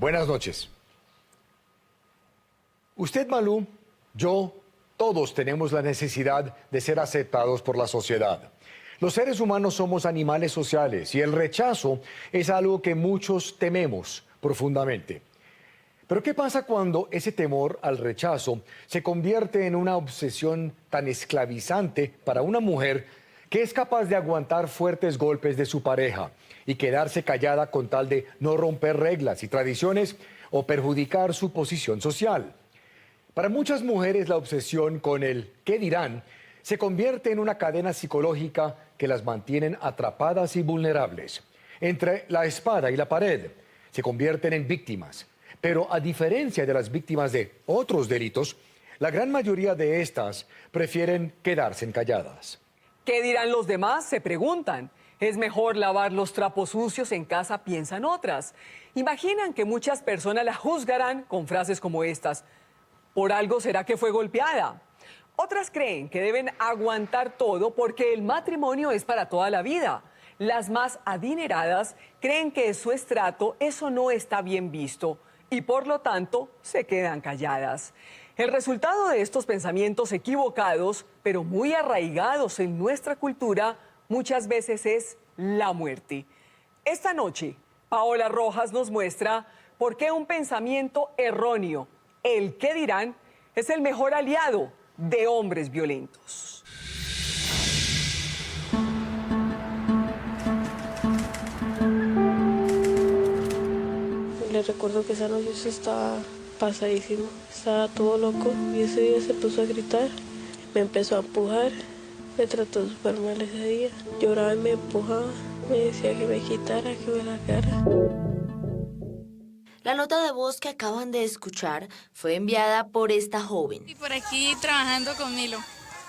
Buenas noches. Usted, Malú, yo, todos tenemos la necesidad de ser aceptados por la sociedad. Los seres humanos somos animales sociales y el rechazo es algo que muchos tememos profundamente. Pero ¿qué pasa cuando ese temor al rechazo se convierte en una obsesión tan esclavizante para una mujer que es capaz de aguantar fuertes golpes de su pareja y quedarse callada con tal de no romper reglas y tradiciones o perjudicar su posición social? Para muchas mujeres la obsesión con el ¿qué dirán? Se convierte en una cadena psicológica que las mantienen atrapadas y vulnerables. Entre la espada y la pared se convierten en víctimas. Pero a diferencia de las víctimas de otros delitos, la gran mayoría de estas prefieren quedarse calladas. ¿Qué dirán los demás? Se preguntan. Es mejor lavar los trapos sucios en casa, piensan otras. Imaginan que muchas personas la juzgarán con frases como estas. ¿Por algo será que fue golpeada? Otras creen que deben aguantar todo porque el matrimonio es para toda la vida. Las más adineradas creen que en su estrato eso no está bien visto y por lo tanto se quedan calladas. El resultado de estos pensamientos equivocados, pero muy arraigados en nuestra cultura, muchas veces es la muerte. Esta noche, Paola Rojas nos muestra por qué un pensamiento erróneo, el qué dirán, es el mejor aliado de hombres violentos. Le recuerdo que esa noche yo estaba pasadísimo, estaba todo loco y ese día se puso a gritar, me empezó a empujar, me trató súper mal ese día, lloraba y me empujaba, me decía que me quitara, que me largara. La nota de voz que acaban de escuchar fue enviada por esta joven. Y por aquí trabajando con Milo.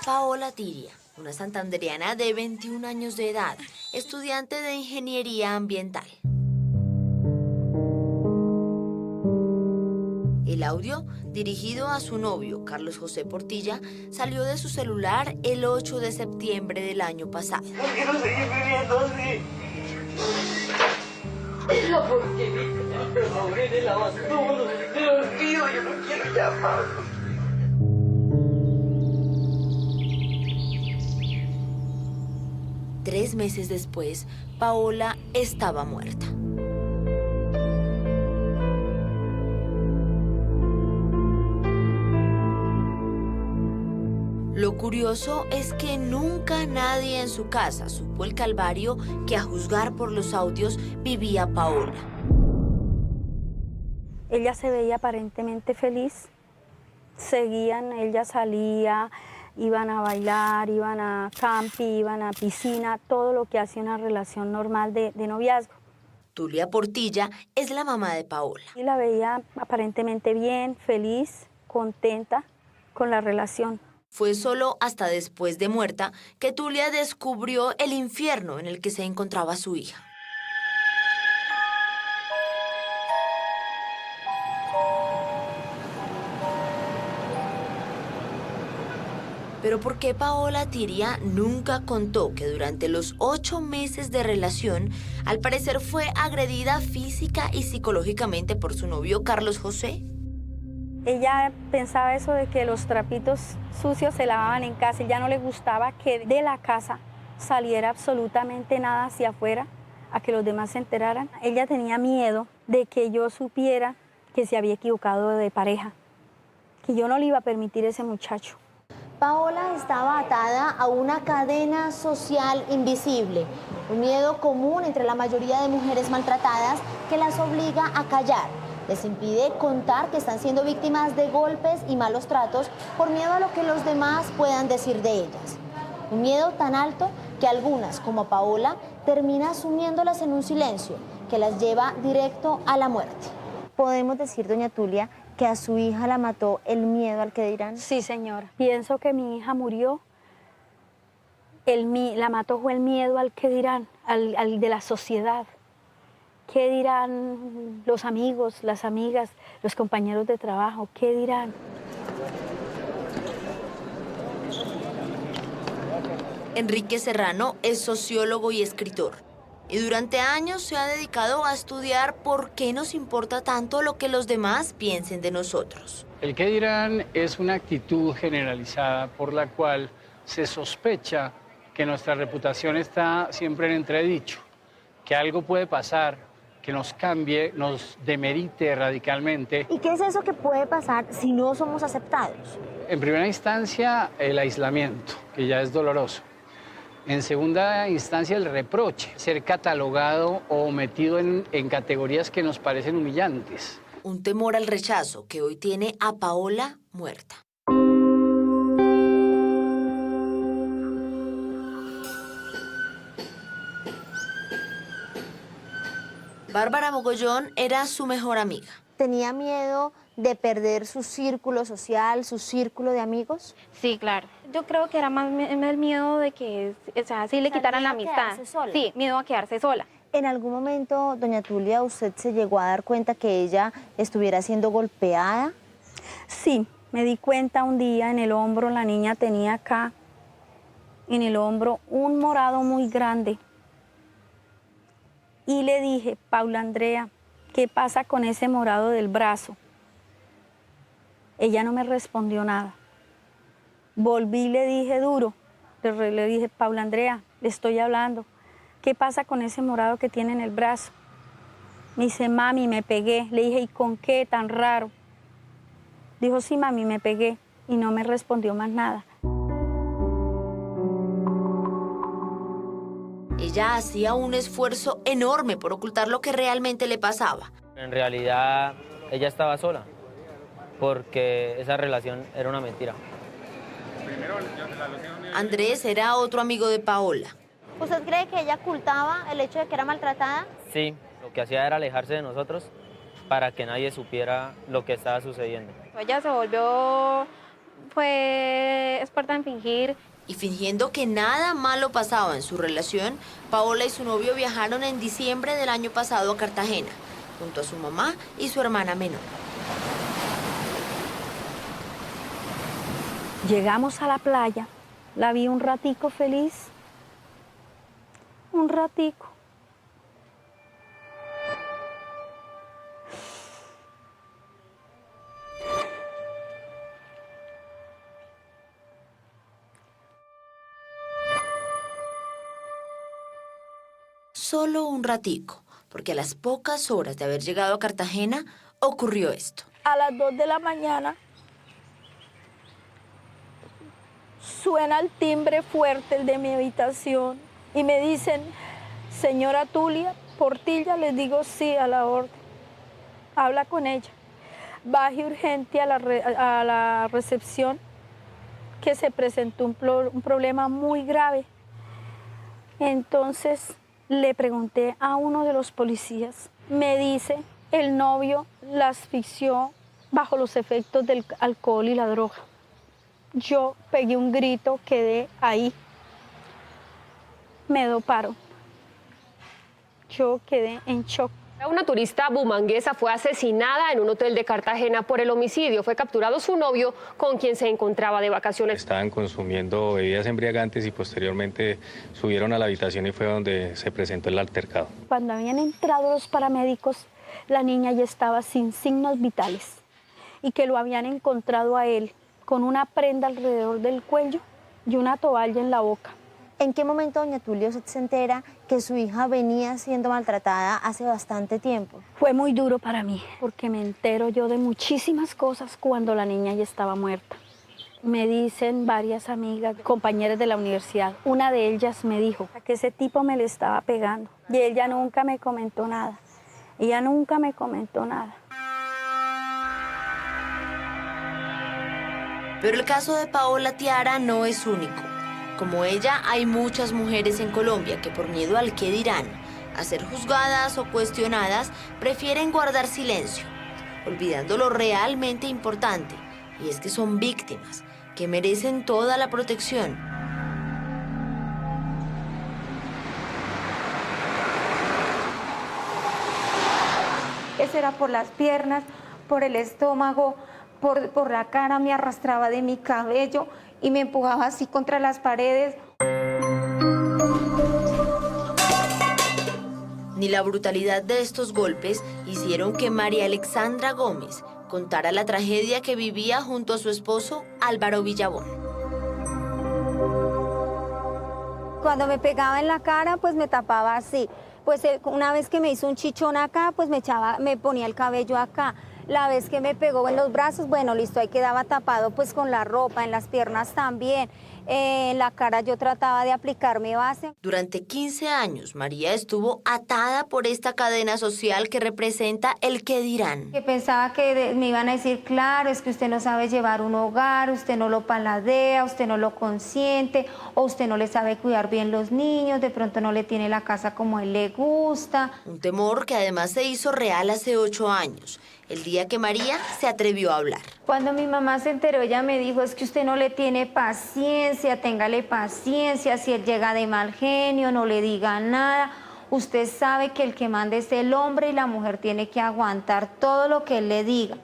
Paola Tiria, una santandereana de 21 años de edad, estudiante de ingeniería ambiental. El audio, dirigido a su novio, Carlos José Portilla, salió de su celular el 8 de septiembre del año pasado. No quiero seguir viviendo así. ¿Por qué? Por favor, en el abandono. Te lo pido, yo no quiero llamar. Tres meses después, Paola estaba muerta. Lo curioso es que nunca nadie en su casa supo el calvario que, a juzgar por los audios, vivía Paola. Ella se veía aparentemente feliz, seguían, ella salía, iban a bailar, iban a camping, iban a piscina, todo lo que hacía una relación normal de noviazgo. Tulia Portilla es la mamá de Paola. Y la veía aparentemente bien, feliz, contenta con la relación. Fue solo hasta después de muerta que Tulia descubrió el infierno en el que se encontraba su hija. Pero ¿por qué Paola Tiria nunca contó que durante los 8 meses de relación, al parecer fue agredida física y psicológicamente por su novio Carlos José? Ella pensaba eso de que los trapitos sucios se lavaban en casa y ya no le gustaba que de la casa saliera absolutamente nada hacia afuera, a que los demás se enteraran. Ella tenía miedo de que yo supiera que se había equivocado de pareja, que yo no le iba a permitir ese muchacho. Paola estaba atada a una cadena social invisible, un miedo común entre la mayoría de mujeres maltratadas que las obliga a callar. Les impide contar que están siendo víctimas de golpes y malos tratos por miedo a lo que los demás puedan decir de ellas. Un miedo tan alto que algunas, como Paola, termina asumiéndolas en un silencio que las lleva directo a la muerte. Podemos decir, doña Tulia, que a su hija la mató el miedo al que dirán. Sí, señora. Pienso que mi hija murió, la mató fue el miedo al que dirán, al de la sociedad. ¿Qué dirán los amigos, las amigas, los compañeros de trabajo? ¿Qué dirán? Enrique Serrano es sociólogo y escritor. Y durante años se ha dedicado a estudiar por qué nos importa tanto lo que los demás piensen de nosotros. El qué dirán es una actitud generalizada por la cual se sospecha que nuestra reputación está siempre en entredicho, que algo puede pasar, que nos cambie, nos demerite radicalmente. ¿Y qué es eso que puede pasar si no somos aceptados? En primera instancia, el aislamiento, que ya es doloroso. En segunda instancia, el reproche, ser catalogado o metido en categorías que nos parecen humillantes. Un temor al rechazo que hoy tiene a Paola muerta. Bárbara Mogollón era su mejor amiga. ¿Tenía miedo de perder su círculo social, su círculo de amigos? Sí, claro. Yo creo que era más el miedo de que, o sea, si le quitaran la miedo a amistad. quedarse sola. Sí, miedo a quedarse sola. ¿En algún momento, doña Tulia, usted se llegó a dar cuenta que ella estuviera siendo golpeada? Sí, me di cuenta un día en el hombro, la niña tenía acá, en el hombro, un morado muy grande. Y le dije, Paula Andrea, ¿qué pasa con ese morado del brazo? Ella no me respondió nada. Volví y le dije duro, le dije, Paula Andrea, le estoy hablando. ¿Qué pasa con ese morado que tiene en el brazo? Me dice, mami, me pegué. Le dije, ¿y con qué tan raro? Dijo, sí, mami, me pegué. Y no me respondió más nada. Ella hacía un esfuerzo enorme por ocultar lo que realmente le pasaba. En realidad, ella estaba sola, porque esa relación era una mentira. Andrés era otro amigo de Paola. ¿Usted cree que ella ocultaba el hecho de que era maltratada? Sí, lo que hacía era alejarse de nosotros para que nadie supiera lo que estaba sucediendo. Ella se volvió, fue experta en fingir. Y fingiendo que nada malo pasaba en su relación, Paola y su novio viajaron en diciembre del año pasado a Cartagena, junto a su mamá y su hermana menor. Llegamos a la playa, la vi un ratico feliz, un ratico. Solo un ratico, porque a las pocas horas de haber llegado a Cartagena ocurrió esto. A las 2 de la mañana suena el timbre fuerte, el de mi habitación, y me dicen, señora Tulia, Portilla, les digo sí, a la orden. Habla con ella. Baje urgente a la recepción, que se presentó un problema muy grave. Entonces le pregunté a uno de los policías. Me dice, el novio la asfixió bajo los efectos del alcohol y la droga. Yo pegué un grito, quedé ahí. Me doparon. Yo quedé en shock. Una turista bumanguesa fue asesinada en un hotel de Cartagena por el homicidio. Fue capturado su novio, con quien se encontraba de vacaciones. Estaban consumiendo bebidas embriagantes y posteriormente subieron a la habitación y fue donde se presentó el altercado. Cuando habían entrado los paramédicos, la niña ya estaba sin signos vitales y que lo habían encontrado a él con una prenda alrededor del cuello y una toalla en la boca. ¿En qué momento, doña Tulia, usted se entera que su hija venía siendo maltratada hace bastante tiempo? Fue muy duro para mí, porque me entero yo de muchísimas cosas cuando la niña ya estaba muerta. Me dicen varias amigas, compañeras de la universidad, una de ellas me dijo que ese tipo me le estaba pegando y ella nunca me comentó nada. Ella nunca me comentó nada. Pero el caso de Paola Tiara no es único. Como ella, hay muchas mujeres en Colombia que por miedo al qué dirán, a ser juzgadas o cuestionadas, prefieren guardar silencio, olvidando lo realmente importante, y es que son víctimas, que merecen toda la protección. Eso era por las piernas, por el estómago, por la cara, me arrastraba de mi cabello y me empujaba así contra las paredes. ni la brutalidad de estos golpes hicieron que María Alexandra Gómez contara la tragedia que vivía junto a su esposo Álvaro Villabón. Cuando me pegaba en la cara, pues me tapaba así. Pues una vez que me hizo un chichón acá, pues me ponía el cabello acá. La vez que me pegó en los brazos, bueno, listo, ahí quedaba tapado pues con la ropa, en las piernas también. En la cara yo trataba de aplicarme base. Durante 15 años, María estuvo atada por esta cadena social que representa el qué dirán. Que pensaba que me iban a decir, claro, es que usted no sabe llevar un hogar, usted no lo paladea, usted no lo consiente, o usted no le sabe cuidar bien los niños, de pronto no le tiene la casa como a él le gusta. Un temor que además se hizo real hace 8 años, el día que María se atrevió a hablar. Cuando mi mamá se enteró, ella me dijo, es que usted no le tiene paciencia, téngale paciencia, si él llega de mal genio, no le diga nada. Usted sabe que el que manda es el hombre y la mujer tiene que aguantar todo lo que él le diga.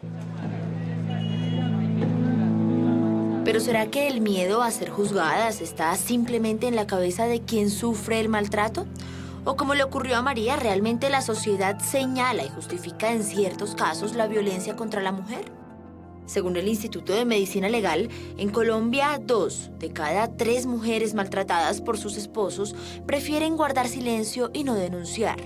¿Pero será que el miedo a ser juzgadas está simplemente en la cabeza de quien sufre el maltrato? ¿O como le ocurrió a María, realmente la sociedad señala y justifica en ciertos casos la violencia contra la mujer? Según el Instituto de Medicina Legal, en Colombia 2 de cada 3 mujeres maltratadas por sus esposos prefieren guardar silencio y no denunciar.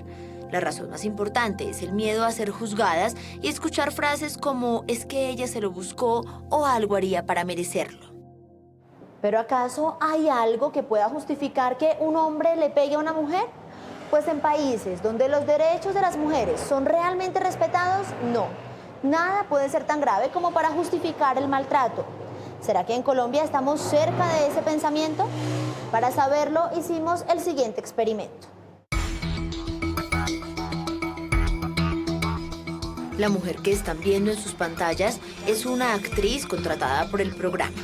La razón más importante es el miedo a ser juzgadas y escuchar frases como es que ella se lo buscó o algo haría para merecerlo. ¿Pero acaso hay algo que pueda justificar que un hombre le pegue a una mujer? Pues en países donde los derechos de las mujeres son realmente respetados, no. Nada puede ser tan grave como para justificar el maltrato. ¿Será que en Colombia estamos cerca de ese pensamiento? Para saberlo, hicimos el siguiente experimento. La mujer que están viendo en sus pantallas es una actriz contratada por el programa.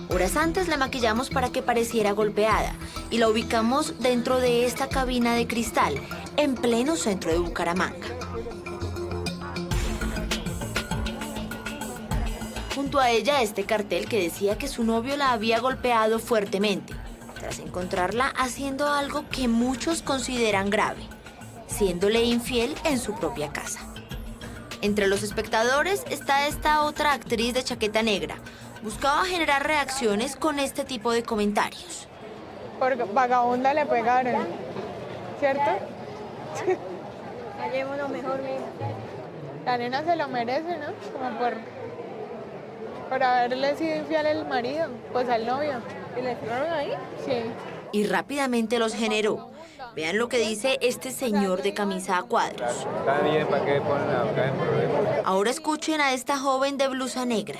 Horas antes la maquillamos para que pareciera golpeada y la ubicamos dentro de esta cabina de cristal, en pleno centro de Bucaramanga. Junto a ella este cartel que decía que su novio la había golpeado fuertemente, tras encontrarla haciendo algo que muchos consideran grave, siéndole infiel en su propia casa. Entre los espectadores está esta otra actriz de chaqueta negra. Buscaba generar reacciones con este tipo de comentarios. Porque vagabunda le pegaron, ¿cierto? Hallémonos mejor, mija. La nena se lo merece, ¿no? Como por haberle sido infiel al marido, pues al novio. ¿Y le firmaron ahí? Sí. Y rápidamente los generó. Vean lo que dice este señor de camisa a cuadros. Está bien, ¿para qué ponen acá en problema? Ahora escuchen a esta joven de blusa negra.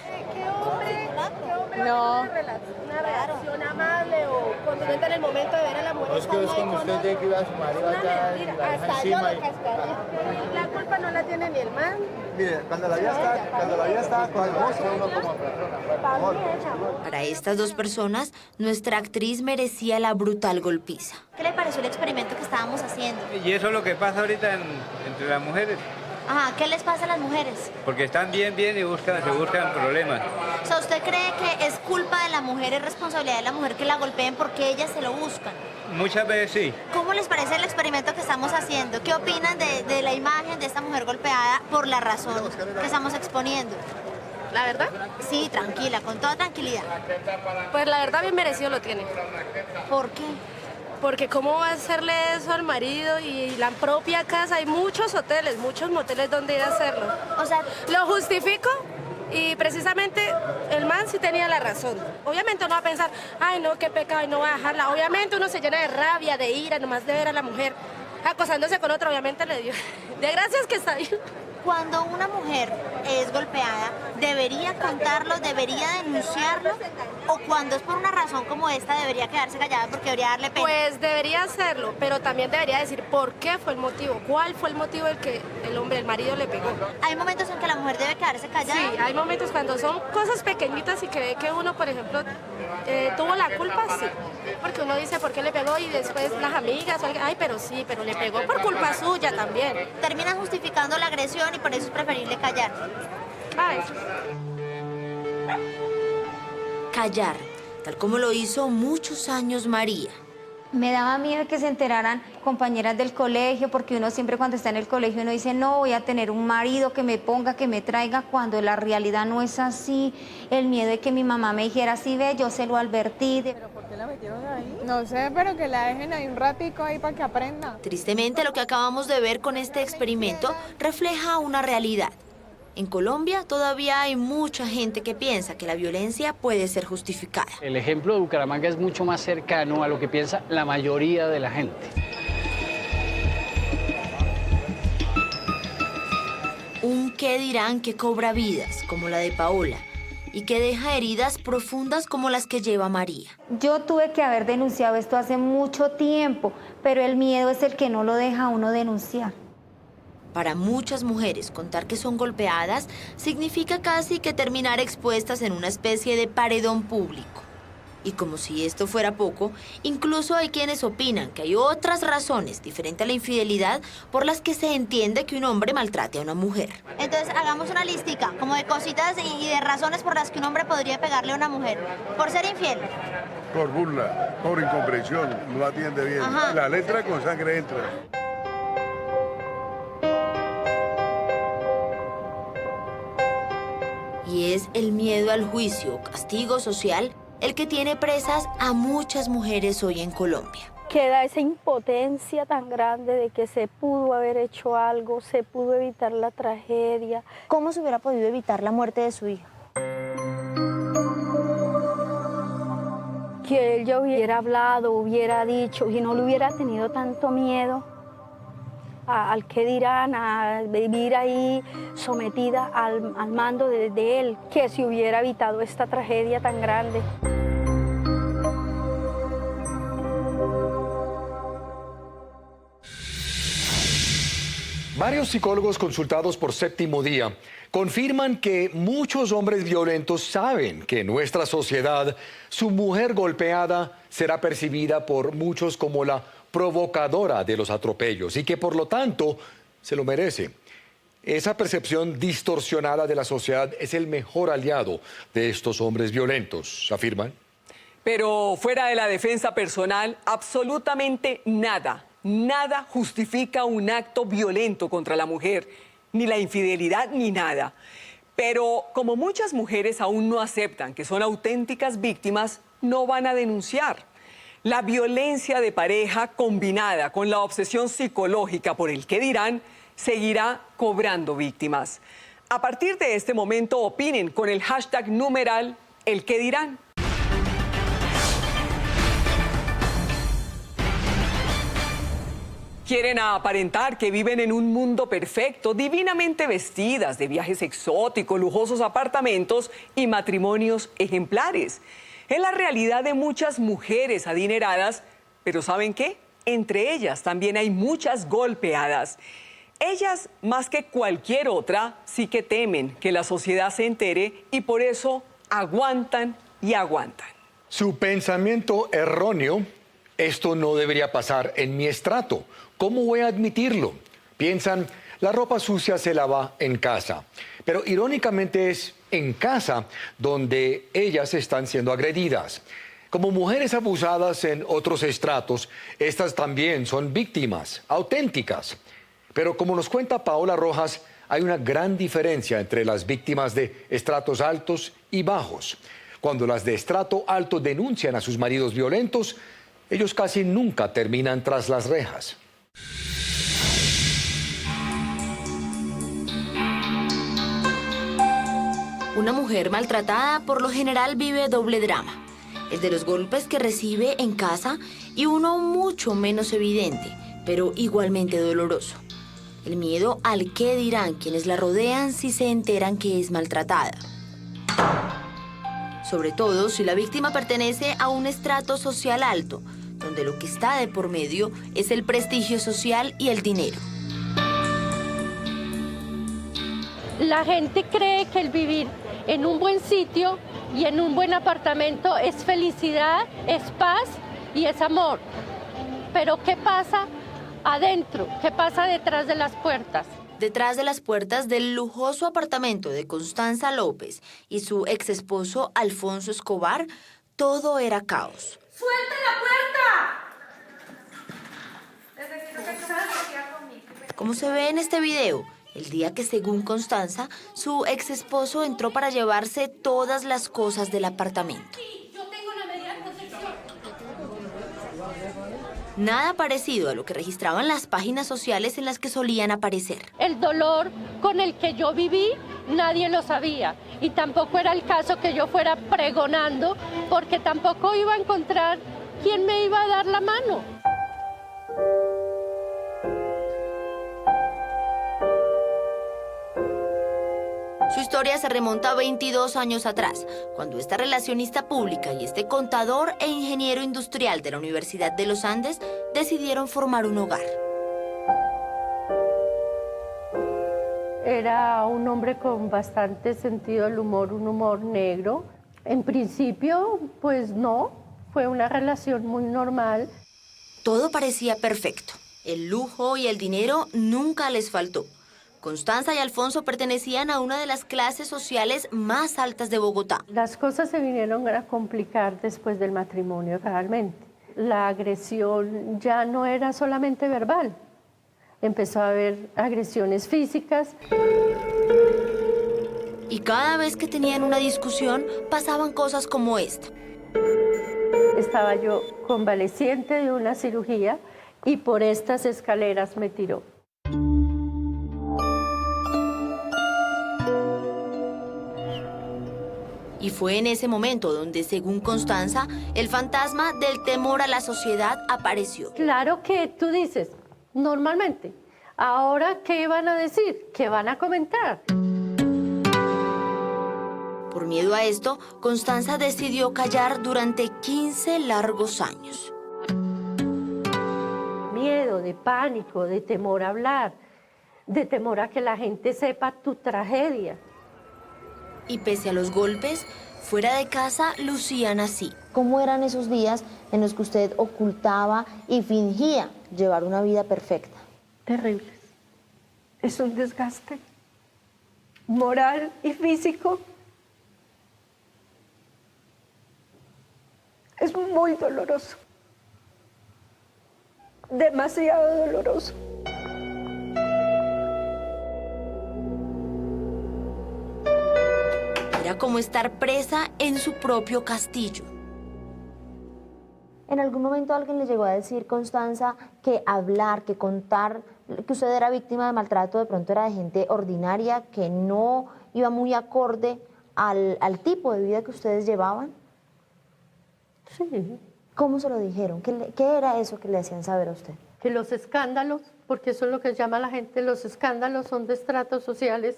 No. Una reacción amable o contundente en el momento de ver a la mujer. Es que es como usted de que iba a su marido allá Hasta yo encima. lo cascaría. La culpa no la tiene ni el man. Mire, cuando la vida está con el mozo, uno como persona. Para estas dos personas, nuestra actriz merecía la brutal golpiza. ¿Qué le pareció el experimento que estábamos haciendo? Y eso es lo que pasa ahorita entre las mujeres. Ajá, ¿qué les pasa a las mujeres? Porque están bien y se buscan problemas. O sea, ¿usted cree que es culpa de la mujer, es responsabilidad de la mujer que la golpeen porque ellas se lo buscan? Muchas veces sí. ¿Cómo les parece el experimento que estamos haciendo? ¿Qué opinan de la imagen de esta mujer golpeada por la razón que estamos exponiendo? ¿La verdad? Sí, tranquila, con toda tranquilidad. Pues la verdad bien merecido lo tiene. ¿Por qué? Porque cómo va a hacerle eso al marido y la propia casa. Hay muchos hoteles, muchos moteles donde ir a hacerlo. O sea, lo justifico y precisamente el man sí tenía la razón. Obviamente uno va a pensar, ay no, qué pecado, y no voy a dejarla. Obviamente uno se llena de rabia, de ira, nomás de ver a la mujer acosándose con otra. Obviamente le dio. De gracias que está ahí. cuando una mujer es golpeada, ¿debería contarlo, debería denunciarlo? ¿O cuando es por una razón como esta, debería quedarse callada porque debería darle pena? Pues debería hacerlo, pero también debería decir por qué fue el motivo, cuál fue el motivo del que el marido le pegó. ¿Hay momentos en que la mujer debe quedarse callada? Sí, hay momentos cuando son cosas pequeñitas y que ve que uno, por ejemplo, tuvo la culpa, sí. Porque uno dice por qué le pegó y después las amigas, o alguien, ay, pero sí, pero le pegó por culpa suya también. Terminan justificando la agresión y por eso es preferible callar. Ay. Callar, tal como lo hizo muchos años María. Me daba miedo que se enteraran compañeras del colegio, porque uno siempre cuando está en el colegio uno dice, no, voy a tener un marido que me ponga, que me traiga, cuando la realidad no es así. El miedo de que mi mamá me dijera, sí, ve, yo se lo advertí. ¿Pero por qué la metieron ahí? No sé, pero que la dejen ahí un ratico ahí para que aprenda. Tristemente, lo que acabamos de ver con este experimento refleja una realidad. En Colombia todavía hay mucha gente que piensa que la violencia puede ser justificada. El ejemplo de Bucaramanga es mucho más cercano a lo que piensa la mayoría de la gente. Un qué dirán que cobra vidas, como la de Paola, y que deja heridas profundas como las que lleva María. Yo tuve que haber denunciado esto hace mucho tiempo, pero el miedo es el que no lo deja a uno denunciar. Para muchas mujeres, contar que son golpeadas significa casi que terminar expuestas en una especie de paredón público. Y como si esto fuera poco, incluso hay quienes opinan que hay otras razones diferentes a la infidelidad por las que se entiende que un hombre maltrate a una mujer. Entonces hagamos una listica, como de cositas y de razones por las que un hombre podría pegarle a una mujer. Por ser infiel. Por burla, por incomprensión, no atiende bien. Ajá. La letra con sangre entra. Y es el miedo al juicio o castigo social el que tiene presas a muchas mujeres hoy en Colombia. Queda esa impotencia tan grande de que se pudo haber hecho algo, se pudo evitar la tragedia. ¿Cómo se hubiera podido evitar la muerte de su hija? Que él ya hubiera hablado, hubiera dicho y no le hubiera tenido tanto miedo al que dirán, a vivir ahí sometida al mando de él, que si hubiera evitado esta tragedia tan grande. Varios psicólogos consultados por Séptimo Día confirman que muchos hombres violentos saben que en nuestra sociedad su mujer golpeada será percibida por muchos como la provocadora de los atropellos y que por lo tanto se lo merece. Esa percepción distorsionada de la sociedad es el mejor aliado de estos hombres violentos, afirman. Pero fuera de la defensa personal, absolutamente nada justifica un acto violento contra la mujer, ni la infidelidad ni nada. Pero como muchas mujeres aún no aceptan que son auténticas víctimas, no van a denunciar. La violencia de pareja combinada con la obsesión psicológica por el qué dirán seguirá cobrando víctimas. A partir de este momento opinen con el hashtag numeral el qué dirán. Quieren aparentar que viven en un mundo perfecto, divinamente vestidas, de viajes exóticos, lujosos apartamentos y matrimonios ejemplares. Es la realidad de muchas mujeres adineradas, pero ¿saben qué? Entre ellas también hay muchas golpeadas. Ellas, más que cualquier otra, sí que temen que la sociedad se entere y por eso aguantan y aguantan. Su pensamiento erróneo: esto no debería pasar en mi estrato. ¿Cómo voy a admitirlo? Piensan, la ropa sucia se lava en casa. Pero irónicamente es en casa donde ellas están siendo agredidas. Como mujeres abusadas en otros estratos, estas también son víctimas auténticas. Pero como nos cuenta Paola Rojas, hay una gran diferencia entre las víctimas de estratos altos y bajos. Cuando las de estrato alto denuncian a sus maridos violentos, ellos casi nunca terminan tras las rejas. Una mujer maltratada por lo general vive doble drama. El de los golpes que recibe en casa y uno mucho menos evidente, pero igualmente doloroso. El miedo al qué dirán quienes la rodean si se enteran que es maltratada. Sobre todo si la víctima pertenece a un estrato social alto, donde lo que está de por medio es el prestigio social y el dinero. La gente cree que el vivir en un buen sitio y en un buen apartamento es felicidad, es paz y es amor. Pero ¿qué pasa adentro? ¿Qué pasa detrás de las puertas? Detrás de las puertas del lujoso apartamento de Constanza López y su ex esposo Alfonso Escobar, todo era caos. ¡Suelta la puerta! como se ve en este video, el día que, según Constanza, su ex esposo entró para llevarse todas las cosas del apartamento. Nada parecido a lo que registraban las páginas sociales en las que solían aparecer. El dolor con el que yo viví, nadie lo sabía. Y tampoco era el caso que yo fuera pregonando, porque tampoco iba a encontrar quién me iba a dar la mano. Su historia se remonta a 22 años atrás, cuando esta relacionista pública y este contador e ingeniero industrial de la Universidad de los Andes decidieron formar un hogar. Era un hombre con bastante sentido del humor, un humor negro. En principio, pues no, fue una relación muy normal. Todo parecía perfecto. El lujo y el dinero nunca les faltó. Constanza y Alfonso pertenecían a una de las clases sociales más altas de Bogotá. Las cosas se vinieron a complicar después del matrimonio realmente. La agresión ya no era solamente verbal. Empezó a haber agresiones físicas. Y cada vez que tenían una discusión, pasaban cosas como esta. Estaba yo convaleciente de una cirugía y por estas escaleras me tiró. Y fue en ese momento donde, según Constanza, el fantasma del temor a la sociedad apareció. Claro que tú dices, normalmente, ahora, ¿qué van a decir? ¿Qué van a comentar? Por miedo a esto, Constanza decidió callar durante 15 largos años. Miedo, de pánico, de temor a hablar, de temor a que la gente sepa tu tragedia. Y pese a los golpes, fuera de casa lucían así. ¿Cómo eran esos días en los que usted ocultaba y fingía llevar una vida perfecta? Terribles. Es un desgaste moral y físico. Es muy doloroso. Demasiado doloroso. Era como estar presa en su propio castillo. ¿En algún momento alguien le llegó a decir, Constanza, que hablar, que contar que usted era víctima de maltrato de pronto era de gente ordinaria, que no iba muy acorde al tipo de vida que ustedes llevaban? Sí. ¿Cómo se lo dijeron? ¿Qué era eso que le hacían saber a usted? Que los escándalos, porque eso es lo que llama la gente, los escándalos son de estratos sociales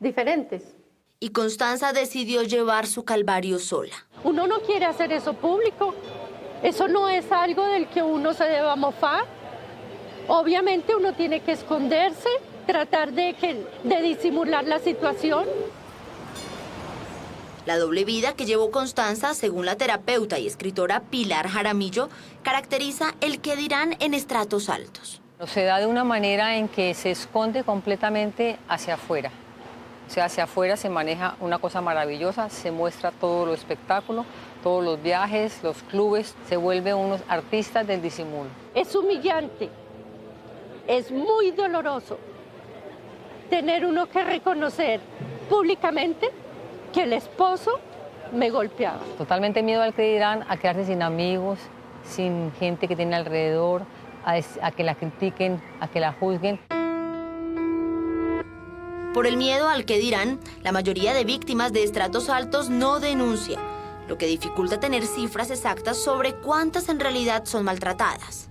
diferentes. Y Constanza decidió llevar su calvario sola. Uno no quiere hacer eso público. Eso no es algo del que uno se deba mofar. Obviamente uno tiene que esconderse, tratar de disimular la situación. La doble vida que llevó Constanza, según la terapeuta y escritora Pilar Jaramillo, caracteriza el qué dirán en estratos altos. Se da de una manera en que se esconde completamente hacia afuera. O sea, hacia afuera se maneja una cosa maravillosa, se muestra todo lo espectáculo, todos los viajes, los clubes, se vuelven unos artistas del disimulo. Es humillante, es muy doloroso tener uno que reconocer públicamente que el esposo me golpeaba. Totalmente miedo al que dirán, a quedarse sin amigos, sin gente que tiene alrededor, a que la critiquen, a que la juzguen. Por el miedo al que dirán, la mayoría de víctimas de estratos altos no denuncia, lo que dificulta tener cifras exactas sobre cuántas en realidad son maltratadas.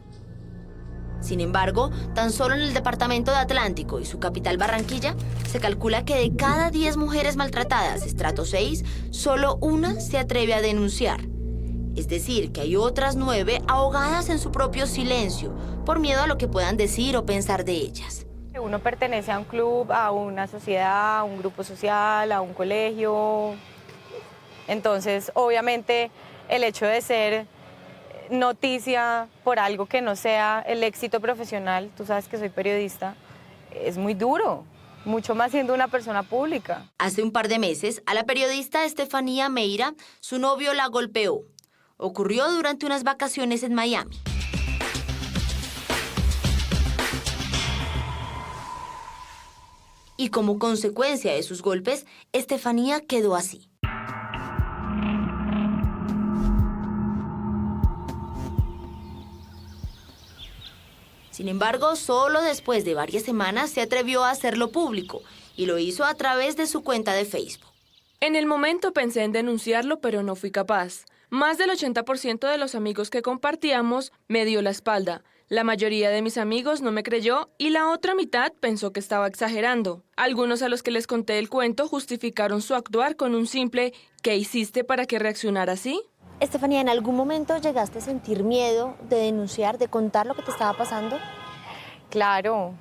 Sin embargo, tan solo en el departamento de Atlántico y su capital Barranquilla, se calcula que de cada 10 mujeres maltratadas de estrato 6, solo una se atreve a denunciar. Es decir, que hay otras 9 ahogadas en su propio silencio, por miedo a lo que puedan decir o pensar de ellas. Uno pertenece a un club, a una sociedad, a un grupo social, a un colegio. Entonces, obviamente, el hecho de ser noticia por algo que no sea el éxito profesional, tú sabes que soy periodista, es muy duro, mucho más siendo una persona pública. Hace un par de meses, a la periodista Estefanía Meira, su novio la golpeó. Ocurrió durante unas vacaciones en Miami. y como consecuencia de sus golpes, Estefanía quedó así. Sin embargo, solo después de varias semanas se atrevió a hacerlo público y lo hizo a través de su cuenta de Facebook. En el momento pensé en denunciarlo, pero no fui capaz. Más del 80% de los amigos que compartíamos me dio la espalda. La mayoría de mis amigos no me creyó y la otra mitad pensó que estaba exagerando. Algunos a los que les conté el cuento justificaron su actuar con un simple ¿qué hiciste para que reaccionara así? Estefanía, ¿en algún momento llegaste a sentir miedo de denunciar, de contar lo que te estaba pasando? Claro,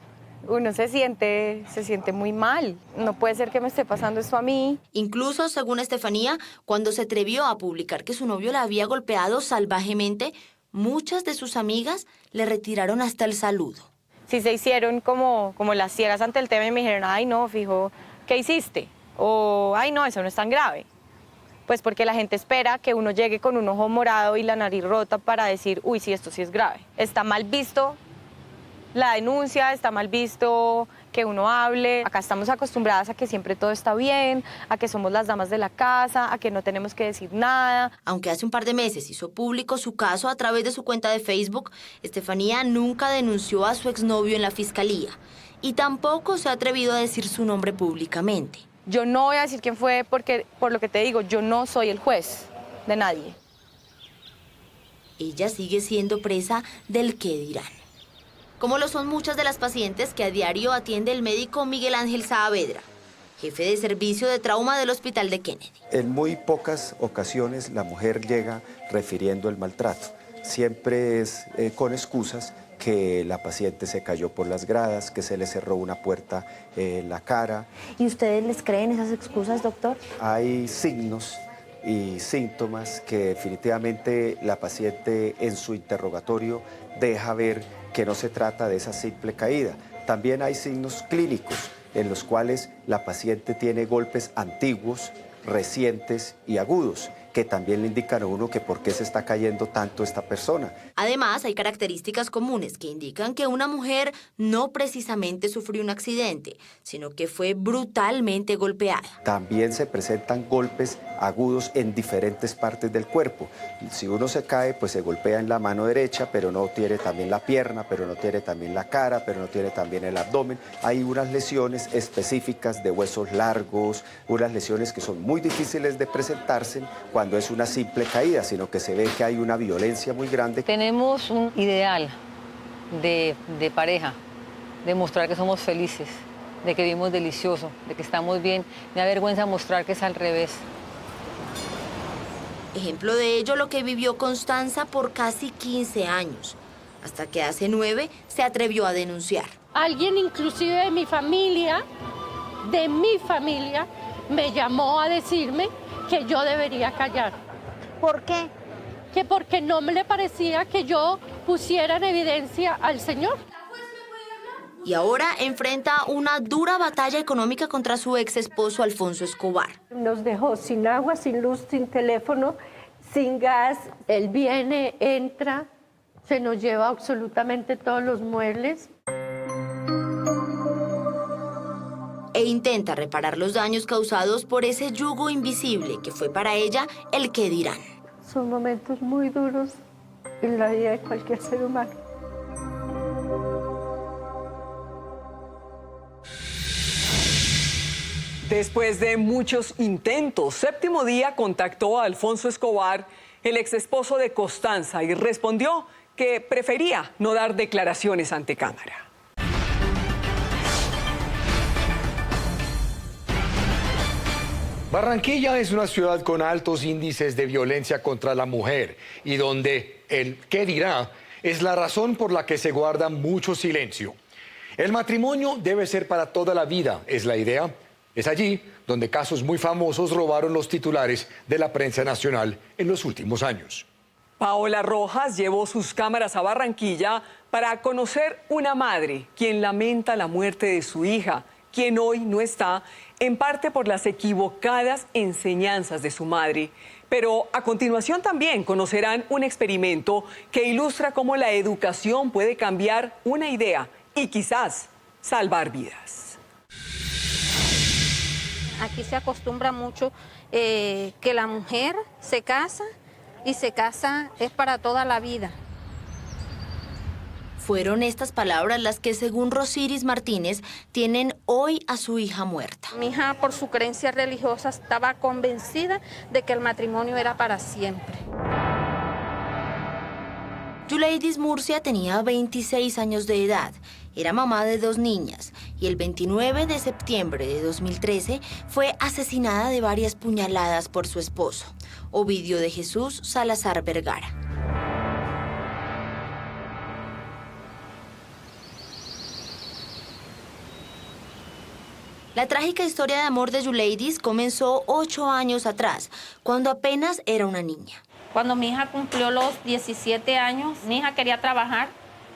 uno se siente muy mal. No puede ser que me esté pasando esto a mí. Incluso, según Estefanía, cuando se atrevió a publicar que su novio la había golpeado salvajemente, muchas de sus amigas le retiraron hasta el saludo. Sí se hicieron como las ciegas ante el tema y me dijeron, ay no, fijo, ¿qué hiciste? O, ay no, eso no es tan grave. Pues porque la gente espera que uno llegue con un ojo morado y la nariz rota para decir, uy, sí, esto sí es grave. Está mal visto la denuncia, está mal visto que uno hable. Acá estamos acostumbradas a que siempre todo está bien, a que somos las damas de la casa, a que no tenemos que decir nada. Aunque hace un par de meses hizo público su caso a través de su cuenta de Facebook, Estefanía nunca denunció a su exnovio en la fiscalía y tampoco se ha atrevido a decir su nombre públicamente. Yo no voy a decir quién fue porque, por lo que te digo, yo no soy el juez de nadie. Ella sigue siendo presa del qué dirán. Como lo son muchas de las pacientes que a diario atiende el médico Miguel Ángel Saavedra, jefe de servicio de trauma del Hospital de Kennedy. En muy pocas ocasiones la mujer llega refiriendo el maltrato. Siempre es con excusas que la paciente se cayó por las gradas, que se le cerró una puerta en la cara. ¿Y ustedes les creen esas excusas, doctor? Hay signos y síntomas que definitivamente la paciente en su interrogatorio deja ver que no se trata de esa simple caída. También hay signos clínicos en los cuales la paciente tiene golpes antiguos, recientes y agudos, que también le indican a uno que por qué se está cayendo tanto esta persona. Además, hay características comunes que indican que una mujer no precisamente sufrió un accidente, sino que fue brutalmente golpeada. También se presentan golpes agudos en diferentes partes del cuerpo. Si uno se cae, pues se golpea en la mano derecha, pero no tiene también la pierna, pero no tiene también la cara, pero no tiene también el abdomen. Hay unas lesiones específicas de huesos largos, unas lesiones que son muy difíciles de presentarse cuando es una simple caída, sino que se ve que hay una violencia muy grande. Tenemos un ideal de pareja, de mostrar que somos felices, de que vivimos delicioso, de que estamos bien. Me da vergüenza mostrar que es al revés. Ejemplo de ello lo que vivió Constanza por casi 15 años, hasta que hace 9 se atrevió a denunciar. Alguien inclusive de mi familia, me llamó a decirme que yo debería callar. ¿Por qué? Que porque no me le parecía que yo pusiera en evidencia al señor. Y ahora enfrenta una dura batalla económica contra su ex esposo Alfonso Escobar. Nos dejó sin agua, sin luz, sin teléfono, sin gas. Él viene, entra, se nos lleva absolutamente todos los muebles. E intenta reparar los daños causados por ese yugo invisible que fue para ella el qué dirán. Son momentos muy duros en la vida de cualquier ser humano. Después de muchos intentos, Séptimo Día contactó a Alfonso Escobar, el exesposo de Constanza, y respondió que prefería no dar declaraciones ante cámara. Barranquilla es una ciudad con altos índices de violencia contra la mujer y donde el qué dirá es la razón por la que se guarda mucho silencio. El matrimonio debe ser para toda la vida, es la idea. Es allí donde casos muy famosos robaron los titulares de la prensa nacional en los últimos años. Paola Rojas llevó sus cámaras a Barranquilla para conocer una madre quien lamenta la muerte de su hija, quien hoy no está, en parte por las equivocadas enseñanzas de su madre. Pero a continuación también conocerán un experimento que ilustra cómo la educación puede cambiar una idea y quizás salvar vidas. Aquí se acostumbra mucho que la mujer se casa y se casa es para toda la vida. Fueron estas palabras las que, según Rosiris Martínez, tienen hoy a su hija muerta. Mi hija, por su creencia religiosa, estaba convencida de que el matrimonio era para siempre. Yuleidis Murcia tenía 26 años de edad, era mamá de 2 niñas y el 29 de septiembre de 2013 fue asesinada de varias puñaladas por su esposo, Ovidio de Jesús Salazar Vergara. La trágica historia de amor de Yuleidis comenzó 8 años atrás, cuando apenas era una niña. Cuando mi hija cumplió los 17 años, mi hija quería trabajar,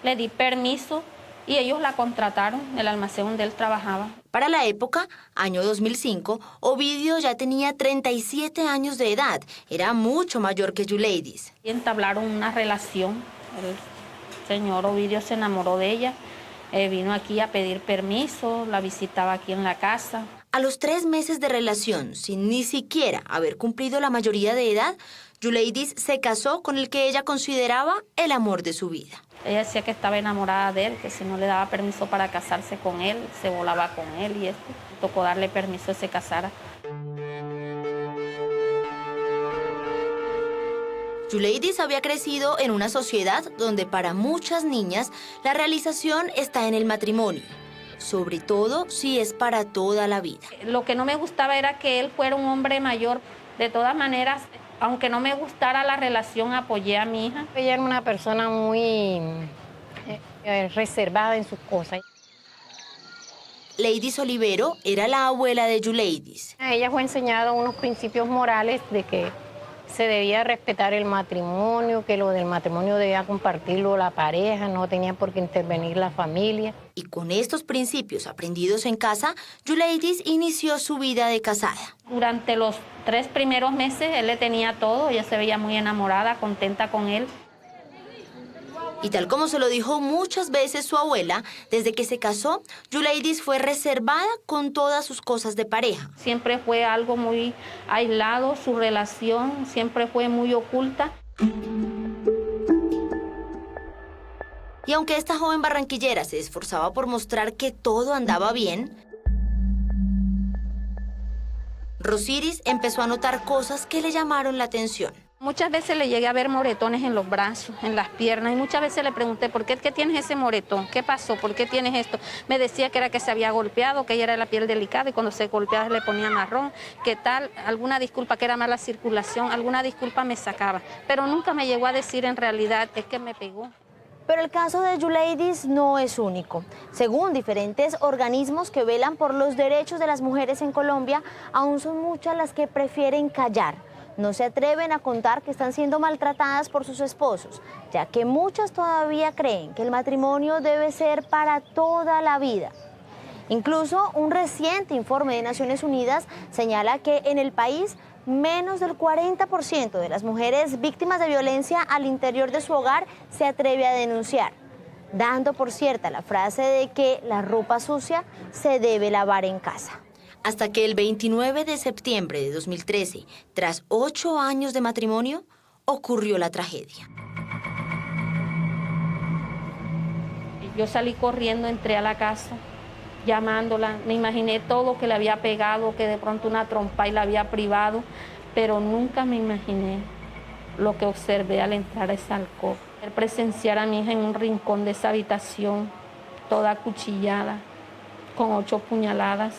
le di permiso y ellos la contrataron en el almacén donde él trabajaba. Para la época, año 2005, Ovidio ya tenía 37 años de edad, era mucho mayor que Yuleidis. Y entablaron una relación, el señor Ovidio se enamoró de ella. Vino aquí a pedir permiso, la visitaba aquí en la casa. A los 3 meses de relación, sin ni siquiera haber cumplido la mayoría de edad, Yuleidis se casó con el que ella consideraba el amor de su vida. Ella decía que estaba enamorada de él, que si no le daba permiso para casarse con él, se volaba con él y esto. Tocó darle permiso que se casara. Yuleidis había crecido en una sociedad donde para muchas niñas la realización está en el matrimonio, sobre todo si es para toda la vida. Lo que no me gustaba era que él fuera un hombre mayor. De todas maneras, aunque no me gustara la relación, apoyé a mi hija. Ella era una persona muy reservada en sus cosas. Leidis Olivero era la abuela de Yuleidis. A ella fue enseñado unos principios morales de que se debía respetar el matrimonio, que lo del matrimonio debía compartirlo la pareja, no tenía por qué intervenir la familia. Y con estos principios aprendidos en casa, Yuleidis inició su vida de casada. Durante los 3 primeros meses él le tenía todo, ella se veía muy enamorada, contenta con él. Y tal como se lo dijo muchas veces su abuela, desde que se casó, Yuleidis fue reservada con todas sus cosas de pareja. Siempre fue algo muy aislado, su relación siempre fue muy oculta. Y aunque esta joven barranquillera se esforzaba por mostrar que todo andaba bien, Rosiris empezó a notar cosas que le llamaron la atención. Muchas veces le llegué a ver moretones en los brazos, en las piernas, y muchas veces le pregunté, ¿por qué tienes ese moretón? ¿Qué pasó? ¿Por qué tienes esto? Me decía que era que se había golpeado, que ella era la piel delicada y cuando se golpeaba le ponía marrón. ¿Qué tal? Alguna disculpa, que era mala circulación, alguna disculpa me sacaba. Pero nunca me llegó a decir en realidad, es que me pegó. Pero el caso de Yuleidis no es único. Según diferentes organismos que velan por los derechos de las mujeres en Colombia, aún son muchas las que prefieren callar. No se atreven a contar que están siendo maltratadas por sus esposos, ya que muchas todavía creen que el matrimonio debe ser para toda la vida. Incluso un reciente informe de Naciones Unidas señala que en el país menos del 40% de las mujeres víctimas de violencia al interior de su hogar se atreve a denunciar, dando por cierta la frase de que la ropa sucia se debe lavar en casa. Hasta que el 29 de septiembre de 2013, tras 8 años de matrimonio, ocurrió la tragedia. Yo salí corriendo, entré a la casa, llamándola. Me imaginé todo que le había pegado, que de pronto una trompa y la había privado, pero nunca me imaginé lo que observé al entrar a esa alcoba. Presenciar a mi hija en un rincón de esa habitación, toda acuchillada, con 8 puñaladas.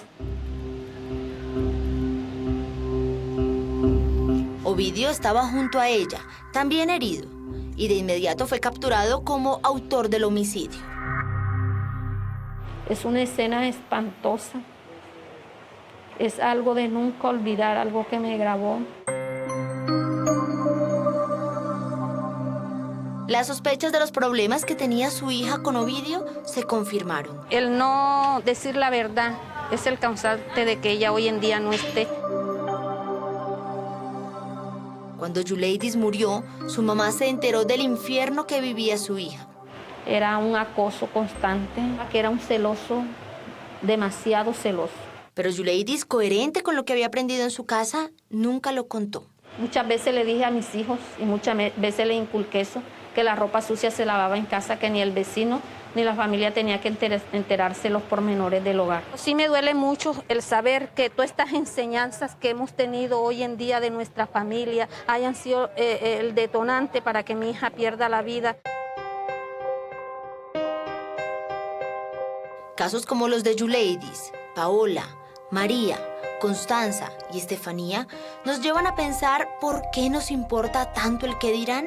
Ovidio estaba junto a ella, también herido, y de inmediato fue capturado como autor del homicidio. Es una escena espantosa. Es algo de nunca olvidar, algo que me grabó. Las sospechas de los problemas que tenía su hija con Ovidio se confirmaron. El no decir la verdad es el causante de que ella hoy en día no esté. Cuando Yuleidis murió, su mamá se enteró del infierno que vivía su hija. Era un acoso constante, que era un celoso, demasiado celoso. Pero Yuleidis, coherente con lo que había aprendido en su casa, nunca lo contó. Muchas veces le dije a mis hijos y muchas veces le inculqué eso, que la ropa sucia se lavaba en casa, que ni el vecino ni la familia tenía que enterarse los pormenores del hogar. Sí me duele mucho el saber que todas estas enseñanzas que hemos tenido hoy en día de nuestra familia hayan sido el detonante para que mi hija pierda la vida. Casos como los de Yuleidis, Paola, María, Constanza y Estefanía nos llevan a pensar por qué nos importa tanto el qué dirán.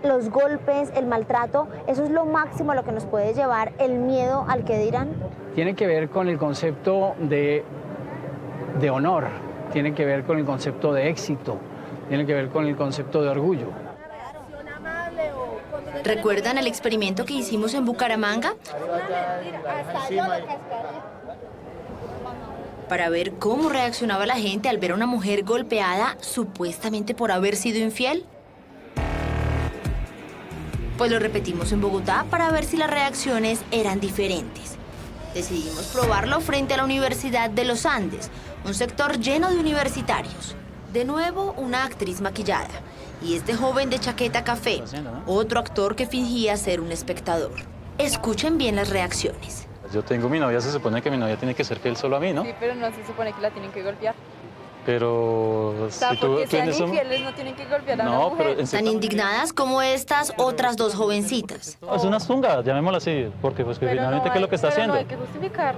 Los golpes, el maltrato, eso es lo máximo a lo que nos puede llevar el miedo al qué dirán. Tiene que ver con el concepto de honor, tiene que ver con el concepto de éxito, tiene que ver con el concepto de orgullo. ¿Recuerdan el experimento que hicimos en Bucaramanga? Para ver cómo reaccionaba la gente al ver a una mujer golpeada supuestamente por haber sido infiel. Pues lo repetimos en Bogotá para ver si las reacciones eran diferentes. Decidimos probarlo frente a la Universidad de los Andes, un sector lleno de universitarios. De nuevo, una actriz maquillada. Y este joven de chaqueta café, otro actor que fingía ser un espectador. Escuchen bien las reacciones. Yo tengo mi novia, se supone que mi novia tiene que ser fiel solo a mí, ¿no? Sí, pero no se supone que la tienen que golpear. Pero... O sea, si tú porque sean tienes infieles no tienen que golpear a una No, mujer. pero... Tan indignadas como estas otras dos jovencitas. Es una zunga, llamémosla así, porque pues que Pero finalmente no ¿qué es lo que está pero haciendo? no hay que justificar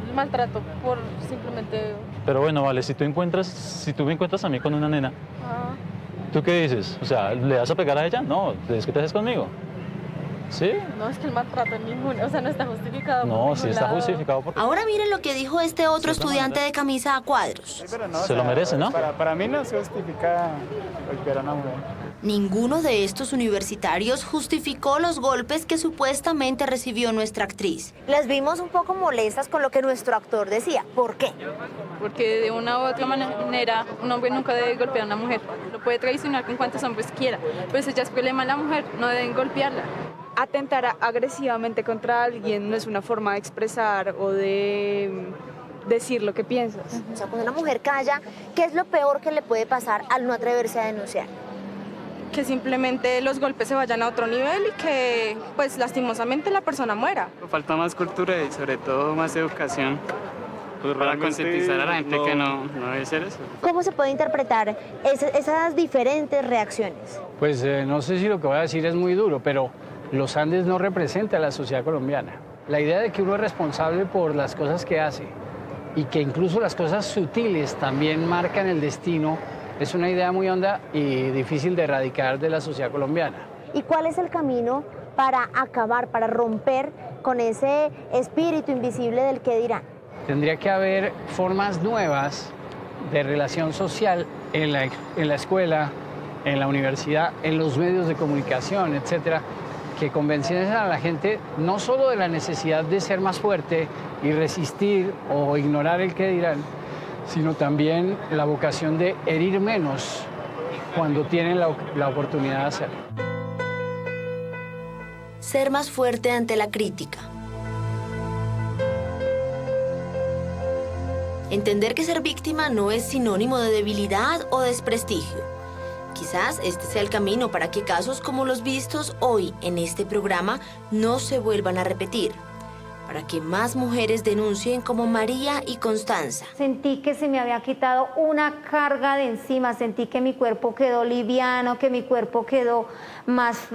el maltrato por simplemente... Pero bueno, vale, si tú me encuentras a mí con una nena, Ah, ¿tú qué dices? O sea, ¿le vas a pegar a ella? No, ¿es que te haces conmigo? ¿Sí? no, es que el maltrato en ningún... O sea, no está justificado. No, por sí ningún está lado. justificado porque... Ahora miren lo que dijo este otro estudiante de camisa a cuadros. Se lo merece, ¿no? Para mí no se justifica golpear a una mujer. Ninguno de estos universitarios justificó los golpes que supuestamente recibió nuestra actriz. Las vimos un poco molestas con lo que nuestro actor decía. ¿Por qué? Porque de una u otra manera un hombre nunca debe golpear a una mujer. Lo puede traicionar con cuantos hombres quiera. Pero eso ya es problema de la mujer, no deben golpearla. Atentar agresivamente contra alguien no es una forma de expresar o de decir lo que piensas. O sea, cuando una mujer calla, ¿qué es lo peor que le puede pasar al no atreverse a denunciar? Que simplemente los golpes se vayan a otro nivel y que, pues, lastimosamente la persona muera. Falta más cultura y sobre todo más educación para concientizar a la gente que no debe ser eso. ¿Cómo se puede interpretar esas diferentes reacciones? Pues no sé si lo que voy a decir es muy duro, pero los Andes no representan a la sociedad colombiana. La idea de que uno es responsable por las cosas que hace y que incluso las cosas sutiles también marcan el destino es una idea muy honda y difícil de erradicar de la sociedad colombiana. ¿Y cuál es el camino para acabar, para romper con ese espíritu invisible del qué dirán? Tendría que haber formas nuevas de relación social en la escuela, en la universidad, en los medios de comunicación, etcétera, que convencieran a la gente no solo de la necesidad de ser más fuerte y resistir o ignorar el qué dirán, sino también la vocación de herir menos cuando tienen la oportunidad de hacerlo. Ser más fuerte ante la crítica. Entender que ser víctima no es sinónimo de debilidad o desprestigio. Quizás este sea el camino para que casos como los vistos hoy en este programa no se vuelvan a repetir. Para que más mujeres denuncien como María y Constanza. Sentí que se me había quitado una carga de encima, sentí que mi cuerpo quedó liviano, que mi cuerpo quedó más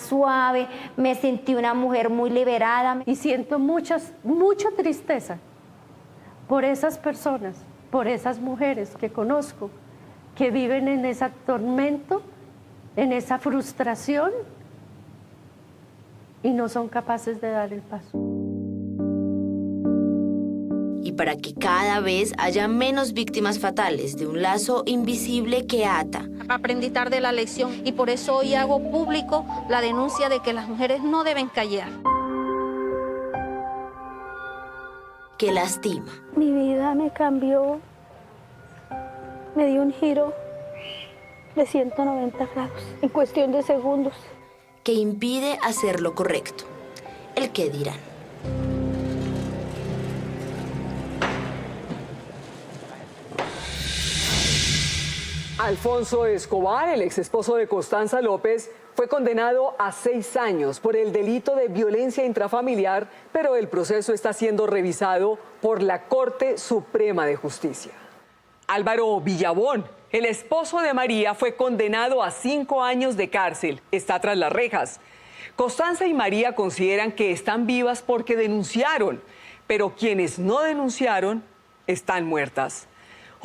suave, me sentí una mujer muy liberada. Y siento mucha tristeza por esas personas, por esas mujeres que conozco, que viven en ese tormento, en esa frustración y no son capaces de dar el paso. Y para que cada vez haya menos víctimas fatales de un lazo invisible que ata. Aprendí tarde la lección y por eso hoy hago público la denuncia de que las mujeres no deben callar. Que lastima. Mi vida me cambió, me dio un giro de 190 grados en cuestión de segundos. Que impide hacer lo correcto. El qué dirán. Alfonso Escobar, el ex esposo de Constanza López, fue condenado a 6 años por el delito de violencia intrafamiliar, pero el proceso está siendo revisado por la Corte Suprema de Justicia. Álvaro Villabón, el esposo de María, fue condenado a 5 años de cárcel. Está tras las rejas. Constanza y María consideran que están vivas porque denunciaron, pero quienes no denunciaron están muertas.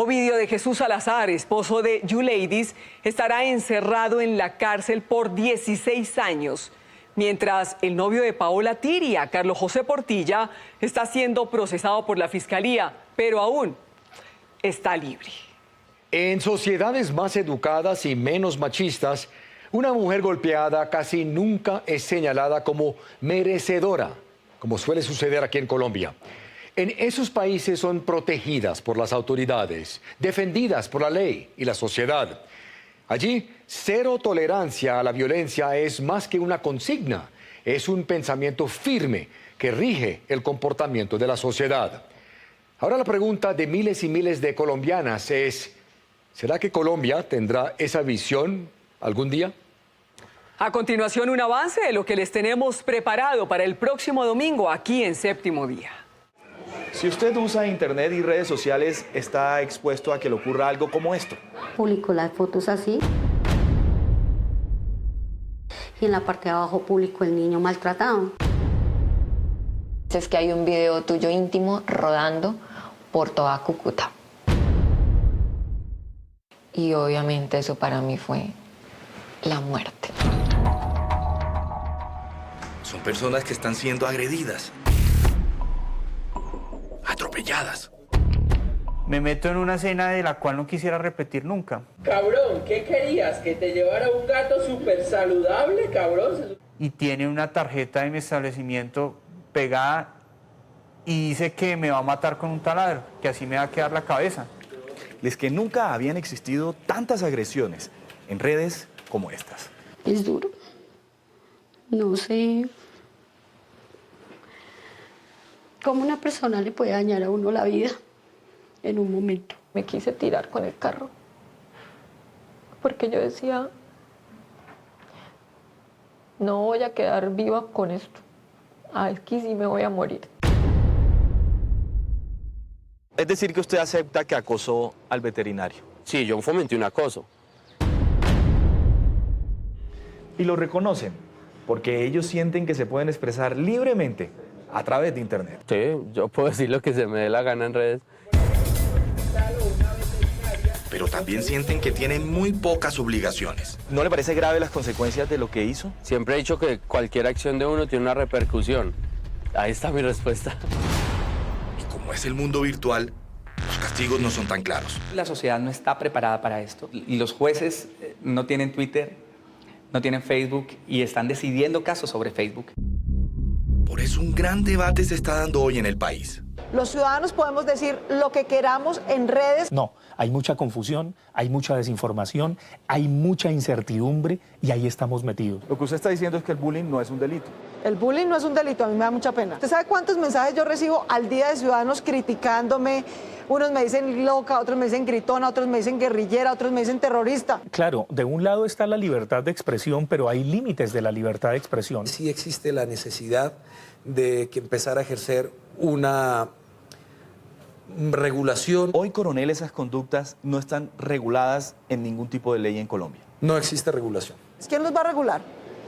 Ovidio de Jesús Salazar, esposo de Yuleidis, estará encerrado en la cárcel por 16 años, mientras el novio de Paola Tiria, Carlos José Portilla, está siendo procesado por la Fiscalía, pero aún está libre. En sociedades más educadas y menos machistas, una mujer golpeada casi nunca es señalada como merecedora, como suele suceder aquí en Colombia. En esos países son protegidas por las autoridades, defendidas por la ley y la sociedad. Allí, cero tolerancia a la violencia es más que una consigna, es un pensamiento firme que rige el comportamiento de la sociedad. Ahora la pregunta de miles y miles de colombianas es, ¿será que Colombia tendrá esa visión algún día? A continuación, un avance de lo que les tenemos preparado para el próximo domingo aquí en Séptimo Día. Si usted usa internet y redes sociales, está expuesto a que le ocurra algo como esto. Publico las fotos así. Y en la parte de abajo publico el niño maltratado. Es que hay un video tuyo íntimo rodando por toda Cúcuta. Y obviamente eso para mí fue la muerte. Son personas que están siendo agredidas, atropelladas. Me meto en una escena de la cual no quisiera repetir nunca. Cabrón, ¿qué querías? ¿Que te llevara un gato súper saludable, cabrón? Y tiene una tarjeta de mi establecimiento pegada y dice que me va a matar con un taladro, que así me va a quedar la cabeza. Es que nunca habían existido tantas agresiones en redes como estas. Es duro. No sé cómo una persona le puede dañar a uno la vida en un momento. Me quise tirar con el carro porque yo decía, no voy a quedar viva con esto. Aquí sí me voy a morir. Es decir, que usted acepta que acosó al veterinario. Sí, yo fomenté un acoso. Y lo reconocen, porque ellos sienten que se pueden expresar libremente a través de internet. Sí, yo puedo decir lo que se me dé la gana en redes. Pero también sienten que tienen muy pocas obligaciones. ¿No le parece grave las consecuencias de lo que hizo? Siempre he dicho que cualquier acción de uno tiene una repercusión. Ahí está mi respuesta. Como es el mundo virtual, los castigos no son tan claros. La sociedad no está preparada para esto. Y los jueces no tienen Twitter, no tienen Facebook y están decidiendo casos sobre Facebook. Por eso un gran debate se está dando hoy en el país. Los ciudadanos podemos decir lo que queramos en redes. No, hay mucha confusión, hay mucha desinformación, hay mucha incertidumbre y ahí estamos metidos. Lo que usted está diciendo es que el bullying no es un delito. El bullying no es un delito, a mí me da mucha pena. ¿Usted sabe cuántos mensajes yo recibo al día de ciudadanos criticándome? Unos me dicen loca, otros me dicen gritona, otros me dicen guerrillera, otros me dicen terrorista. Claro, de un lado está la libertad de expresión, pero hay límites de la libertad de expresión. Sí existe la necesidad de que empezar a ejercer una regulación. Hoy, coronel, esas conductas no están reguladas en ningún tipo de ley en Colombia. No existe regulación. ¿Quién los va a regular?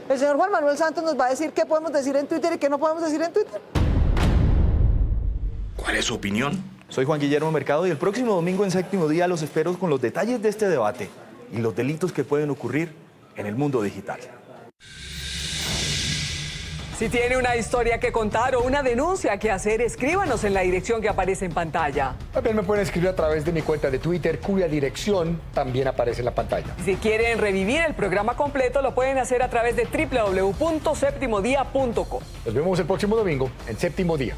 El señor Juan Manuel Santos nos va a decir qué podemos decir en Twitter y qué no podemos decir en Twitter. ¿Cuál es su opinión? Soy Juan Guillermo Mercado y el próximo domingo en Séptimo Día los espero con los detalles de este debate y los delitos que pueden ocurrir en el mundo digital. Si tiene una historia que contar o una denuncia que hacer, escríbanos en la dirección que aparece en pantalla. También me pueden escribir a través de mi cuenta de Twitter, cuya dirección también aparece en la pantalla. Si quieren revivir el programa completo, lo pueden hacer a través de www.septimodia.com. Nos vemos el próximo domingo en Séptimo Día.